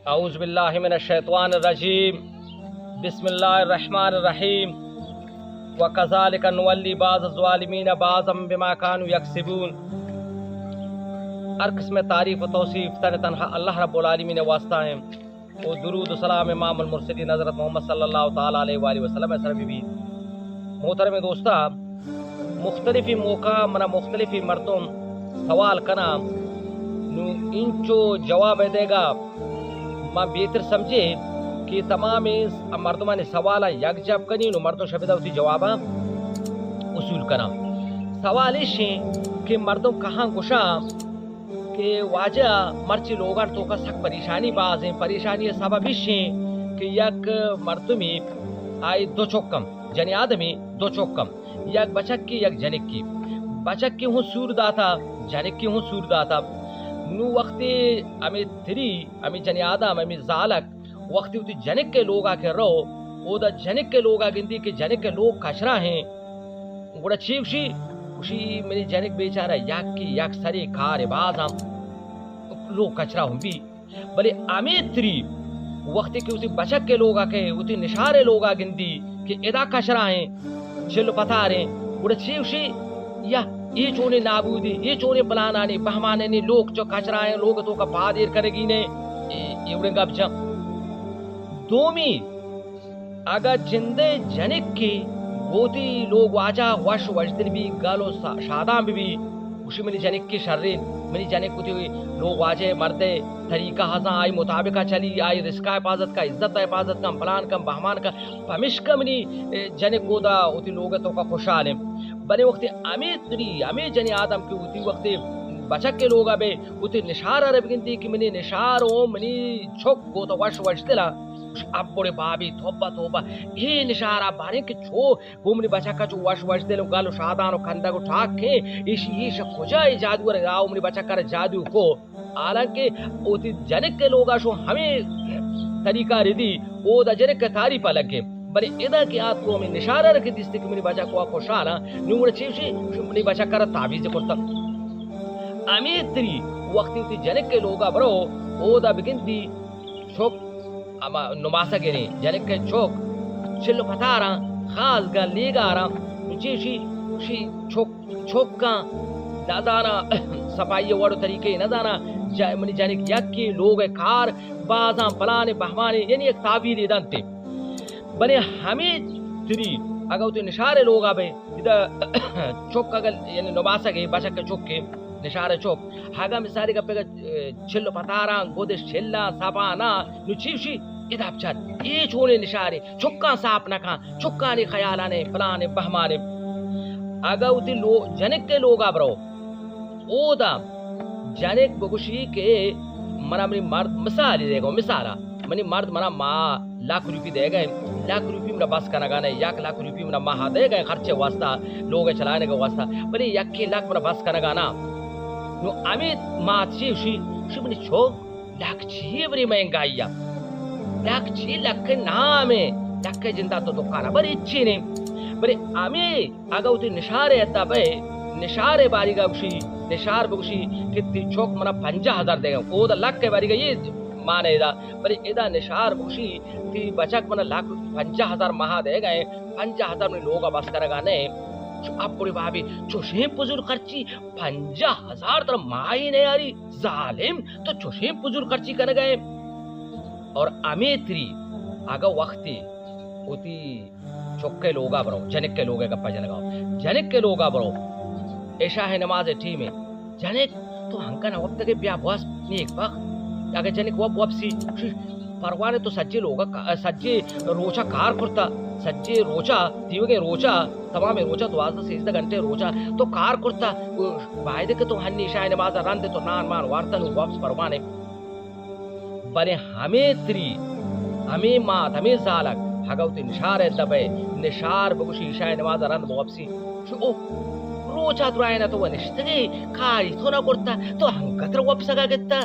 اعوذ باللہ من الشیطان الرجیم بسم اللہ الرحمن الرحیم وَكَذَلِكَ نُوَلِّي بَعْضَ الظَّالِمِينَ بَعْضًا بِمَا كَانُوا يَكْسِبُونَ۔ ہر قسم تعریف و توصیف تنہا اللہ رب العالمین واسطہ ہیں، اور درود و سلام امام المرسلین حضرت محمد صلی اللہ تعالیٰ علیہ وآلہ وسلم سر بھی۔ محترم دوستا، مختلفی موقع منا مختلفی مردم سوال کنا نو انچو جواب دے گا ما بہتر سمجھے کہ تمام مردمان سوالا یک جب کنی نو مردوں شبیدہ اسی جوابا اصول کنا۔ سوال اس ہیں کہ مردم کہاں گشا کہ واجہ مرچی لوگان تو کا سک پریشانی باز ہیں، پریشانی سبب اس ہیں کہ یک مردمی آئی دو چوکم جنی آدمی دو چوکم، یک بچک کی یک جنک کی، بچک کی ہوں سور داتا جنک کی ہوں سور داتا۔ نو وقتی امی تری امی جنی آدم امی زالک وقتی ہوتی جنک کے لوگا کے رو او دا جنک کے لوگا گندی کہ جنک کے لوگ کچرا ہیں گوڑا چیوشی اسی میری جنک بیچارہ یک کی یک سری کار بازم لوگ کچرا ہوں بھی، بلے امی تری وقتی کہ اسی بچک کے لوگا کے اسی نشارے لوگا گندی کہ ادا کچرا ہیں چلو پتا رہے گوڑا چیوشی یا یہ چونے نابودی یہ چونے پلانانی بہمانے نے لوگ جو کچرا ہیں لوگ تو کا پادیر کرے گی نے ایوڑے گا بچا دومی اگر جندے جنک کی گوتی لوگ واجہ وش وجدن بھی گالو شادام بھی اسی منی جنک کی شرین منی جنک کو تھی لوگ واجہ مردے طریقہ ہزاں آئی مطابقہ چلی آئی رزقہ حفاظت کا عزت حفاظت کا پلان کا بہمان کا پمشکہ منی جنک کو دا ہوتی لوگ تو کا خوشحال ہیں بنے وقت امی تری امی جنی آدم کی ہوتی وقت بچک کے لوگا بے ہوتی نشار عرب گنتی کہ منی نشار ہو منی چھک کو تو وش وش دلا اب بڑے بابی توبہ توبہ یہ نشارہ بارے کہ چھو وہ منی بچہ کا چھو وش وش دلو گالو شادان و کندہ کو ٹھاک کے یہ شک ہو جائے جادو رہا آؤ منی بچہ کا جادو کو حالانکہ ہوتی جنک کے لوگا شو ہمیں طریقہ ردی او دا جنک کا تعریف لگے بلے ادا کی آت کو ہمیں نشارہ رکھے دیستے کہ میری بچہ کو خوشحالا نمونہ چیوشی منی بچہ کا تعویز کرتا امید تری وقتی ہوتی جنک کے لوگا برو او دا بگنتی چھوک اما نماسا گرے جنک کے چھوک چلو پتا رہا خاص گا لے گا رہا چیوشی چھوک کا نازانا صفائی وڑو طریقے نازانا منی جنک یک کی لوگ کار بازاں پلانے بہمانے یعنی ایک تعبیر دانتے بنے ہمیں تری اگر تو نشارے لوگ آبے چوک اگر یعنی نباسا گئے بچک کے چوک کے نشارے چوک ہاگا مثالی کا پیگا چلو پتاران گودش چلا ساپانا نو چیوشی ادھا بچار یہ چونے نشارے چکاں ساپ نکاں چکانے خیالانے پلانے بہمانے اگر تی جنک کے لوگ آبرو او دا جنک بگوشی کے منا منی مرد مثالی دے گا مثالا منی مرد منا ماں لاکھ روپی دے گئے لاکھ روپی منا بس کا نگانے یک لاکھ روپی منا ماہ دے گئے خرچے واسطہ لوگ چلانے کا واسطہ بلے یک کے لاکھ منا بس کا نگانا نو امید ماں چیوشی شو منی چھوک لاکھ چھی بری مہنگائیا لاکھ چھی لاکھ نامے لاکھ جنتا تو دکانا بری اچھی نے بلے امید اگا ہوتی نشارے اتا بے نشارے باری گا بشی نشار بگشی کتی چھوک منا 50,000 دے گا او دا لاکھ کے باری گا یہ مانے دا بلے ادا نشار بگشی تی بچک منا لاکھ 50,000 ماہ دے گئے 50,000 میں لوگا بس کرگانے اب بڑی بابی چوشیں پزور خرچی 50,000 تر ماہی نہیں آری ظالم تو چوشیں پزور خرچی کر گئے اور امیتری آگا وقتی ہوتی چوکے لوگا برو جنک کے لوگے گپا جنگاؤ جنک کے لوگا برو عشاء نماز ٹیم ہے جنک تو ہنکا نا وقت کے بیا بواس نیک وقت اگر جنک وب سی پروانے تو سجے لوگا سجے روچا کار کرتا سجے روچا دیوگے روچا تمام روچا 12-13 گھنٹے روچا تو کار کرتا باہدے کہ تو ہنی عشاء نماز ران دے تو نان مان وارتا نو واپس پروانے بلے ہمیں تری ہمیں مات ہمیں زالک ہگوتی نشار دبے نشار بگوشی عشاء نماز ران واپسی او روچا تو آئینا تو وہ نشتگے کاری تو نہ کرتا تو ہنکتر واپس گا گتا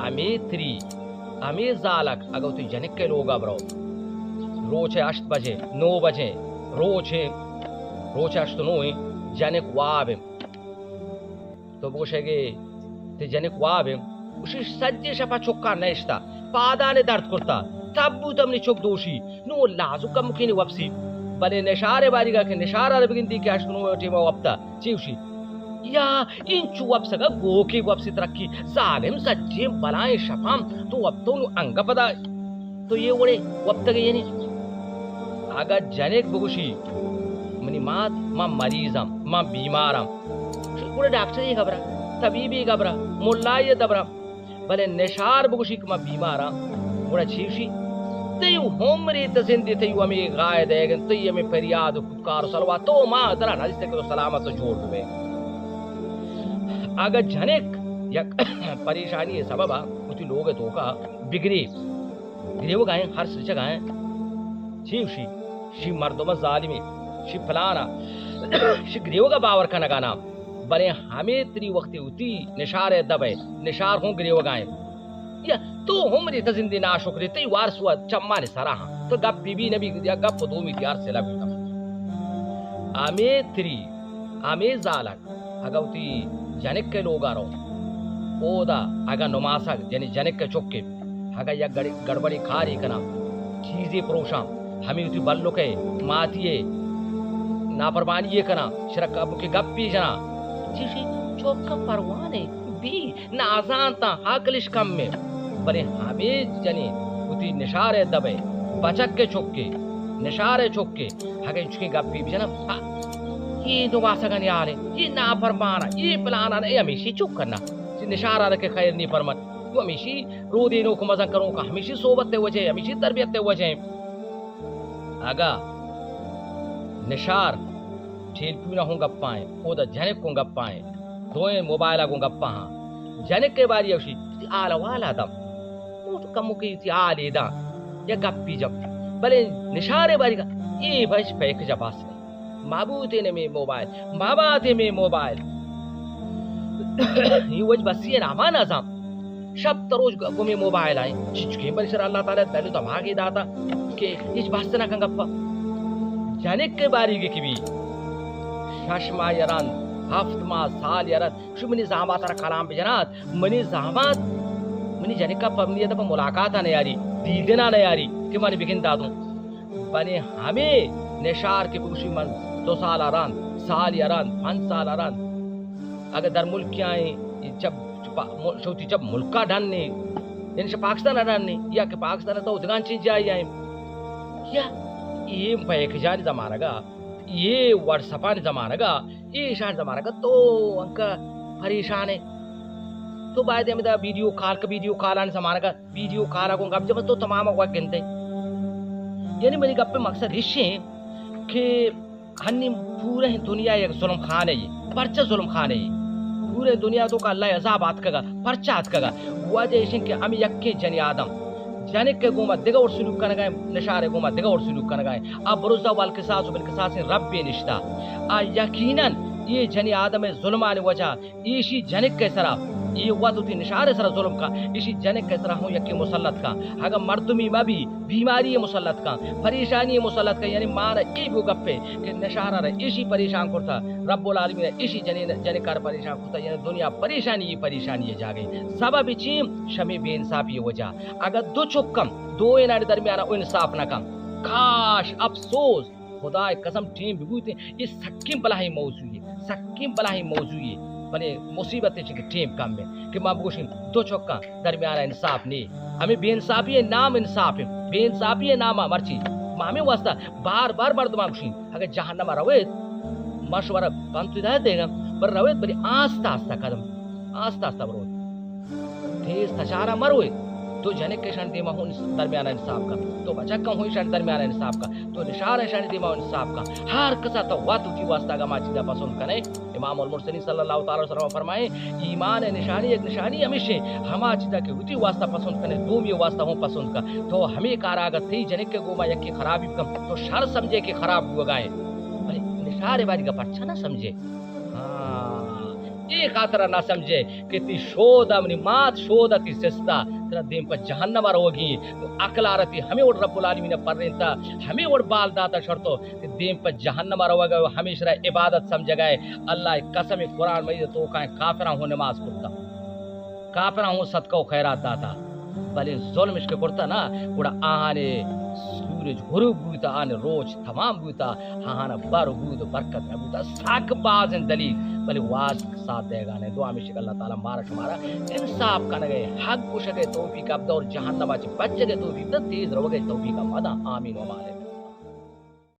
ہمیں تری ہمیں زالک اگوتی جنک کے لوگا برو روچے 8 بجے 9 بجے روچے 8 9 جنک وابم تو بوشے گے تے جنک وابم اسی سجے شپا چکا نشتا پادان درد کرتا تبو تمنی چوک دوشی نو لازو کم کینی وپسی بلے نشار باری گا کہ نشار عربگن دی کہ اشکنو ٹیما وپتا چیوشی یا انچو وپسگا گوکی وپسی ترکی ظالم سجیم بلائیں شفام تو وپتو نو انگا پدا تو یہ وڑے وپتگا یعنی اگر جنیک بگوشی منی مات ما مریضم ما بیمارم پورے ڈاکٹر یہ خبرہ طبیبی خبرہ ملا یہ دبرہ بلے نشار بگوشی کہ ما بیمارم بڑا چیوشی تیو ہومری تزندی تیو ہمیں غائد ہے گن تیو ہمیں پریاد خودکار سلوہ تو ماں ترہ نجس تک تو سلامت جوڑ دوے اگر جنک یک پریشانی سببا کچھ لوگ تو کا بگری گریو گائیں ہر سچ گائیں چیوشی شی مردم ظالمی شی فلانا شی گریو کا باور کا نگانا بلے ہمیں تری وقتی ہوتی نشار دبے نشار ہوں گریو گائیں یا تو ہمری تزندی ناشکری تی وارسوا چمانی سراہاں تو گپ بی بی نبی یا گپ دومی تیار سے لبیتا آمیں تری آمیں زالک اگا ہوتی جنک کے لوگا رو او دا اگا نماسا یعنی جنک کے چکے اگا یا گڑبڑی کھاری کنا چیزی پروشاں ہمیں ہوتی بلو کے ماتیے نافرمانی یہ کنا شرک ابو کے گپ پی جنا چیزی چوکا پروانے بھی نازان تا حاکلش کم میں بلے ہمیں جنی ہوتی نشار دبے بچک کے چکے نشار چکے اگا چکی گپ پی جنا یہ تو واسگا نہیں آلے یہ نافرمانا یہ پلانا یہ ہمیشی چک کرنا نشارہ رکھے خیر نہیں فرمت تو ہمیشی رو دینوں کو مزن کروں کا ہمیشی صحبت تے وجہ ہمیشی تربیت تے وجہ آگا نشار ٹھیل پیونا ہوں گپ پائیں او دا جنک کو گپ پائیں دوئیں موبائلہ کو گپ پاہاں جنک کے باری اوشی تی آلا والا دم موٹو کمو کی تی آلی دا یا گپ پی جب بلے نشارے باری کا یہ بچ پیک جب آس نہیں معبوتے نے میں موبائل ماباتے میں موبائل یہ وجہ بسی ناما نظام شب تروج گمی موبائل آئیں چچکیں بری سر اللہ تعالیٰ پہلے تو بھاگی داتا کہ یہ باستے نہ کنگپا جنک کے باری گے کبھی ششما یران ہفت ماہ سال یران شو منی زحمات را کلام بجنات منی زحمات منی جنک کا پمنیت پا ملاقات آنے یاری دیدنا نہ یاری کہ منی بکن دادوں بنی ہمیں نشار کے بگوشی من 2 سال آران سال یاران 5 سال آران اگر در ملک کیا آئیں جب ملکہ ڈھاننے یعنی سے پاکستان ڈھاننے یا کہ پاکستان تو ادگان چیز جائی آئیں یا یہ پیک جانی زمانہ گا یہ ورسپانی زمانہ گا یہ شان زمانہ گا تو انکا پریشان ہے تو باید ہمیں دا ویڈیو کال آنے زمانہ گا ویڈیو کال آگوں گا جب تو تمام اگوا گنتے یعنی میری گپ پہ مقصد حصے کہ ہنی پورے دنیا ایک ظلم خان ہے یہ پرچہ ظلم خان ہے یہ پورے دنیا تو کا اللہ عذاب آت کگا پرچہ آت کگا وجہ اشن کہ ہمیں یکی جنی آدم جنک کے گوما دگا اور سلوک کرنے گئے نشار گوما دگا اور سلوک کرنے گئے اب بروزہ والقصاص و بالقصاص رب بے نشتا یقیناً یہ جنی آدم ظلمان وجہ ایشی جنک کے سرا یہ وقت ہوتی نشار سرا ظلم کا اسی جنک کے سرا ہوں یکی مسلط کا اگر مردمی مبی بیماری مسلط کا پریشانی مسلط کا یعنی مارا ای بو گپے کہ نشارہ رہا اسی پریشان کرتا رب العالمین اسی جنکار پریشان کرتا یعنی دنیا پریشانی جا گئی سبب چیم شمی بے انصافی وجہ اگر دو چکم دو انہاری درمیانہ انصاف نہ کم کاش افسوس خدا قسم ٹیم بگوتے یہ سکیم بلاہی موضوع ہے بلے مصیبت ہے ٹیم کم میں کہ ماں بگوشن دو چکا درمیانہ انصاف نہیں ہمیں بے انصافی ہے نام انصاف ہے بے انصافی ہے نام مرچی ماں ہمیں واسطہ بار مردمہ گوشن اگر جہنم رویت مشورہ بانتو ہدایت دے گا پر رویت بلی آستا بروت تیز تچارہ مرویت تو جنک کے شان دیما ہوں درمیانہ انصاف کا تو بچکا ہوں شان درمیانہ انصاف کا تو نشار شان دیما ہوں انصاف کا ہر کسا تو واتو کی واسطہ کا ماچیدہ پسند کنے امام المرسلین صلی اللہ تعالی وسلم فرمائے ایمان نشانی ایک نشانی ہمیشہ ہما چیزہ کے ہوتی واسطہ پسند کنے دومی واسطہ ہوں پسند کا تو ہمیں کاراگت تھی جنک کے گوما یکی خرابی کم تو شر سمجھے کہ خراب ہوا گائے نشار باری کا پرچہ نہ سمجھے ایک خاطرہ نہ سمجھے کہ تی شودہ منی مات شودہ تی سستا تیرا دیم پر جہنم روگی عقل آرتی ہمیں اور رب العالمین پر رہتا ہمیں اور بال داتا شرطو کہ دیم پر جہنم روگا ہمیشہ عبادت سمجھے گئے اللہ قسم قرآن مجید تو کہیں کافرہ ہوں نماز پڑھتا کافرہ ہوں صدقہ و خیرات داتا بلے ظلم کے کرتا نا گوڑا آہانے سورج غروب بوتا آنے روچ تمام بوتا آہانا بار بود برکت میں بوتا ساک بازن دلیل بلے واز ساتھ دے گا نے دعا میں شکر اللہ تعالیٰ مارا شمارا انصاف کا نگے حق کو شکے توفیق اب دور جہنم آچے بچے دے توفیق دا تیز رو گئے توفیق اب آمین و مالک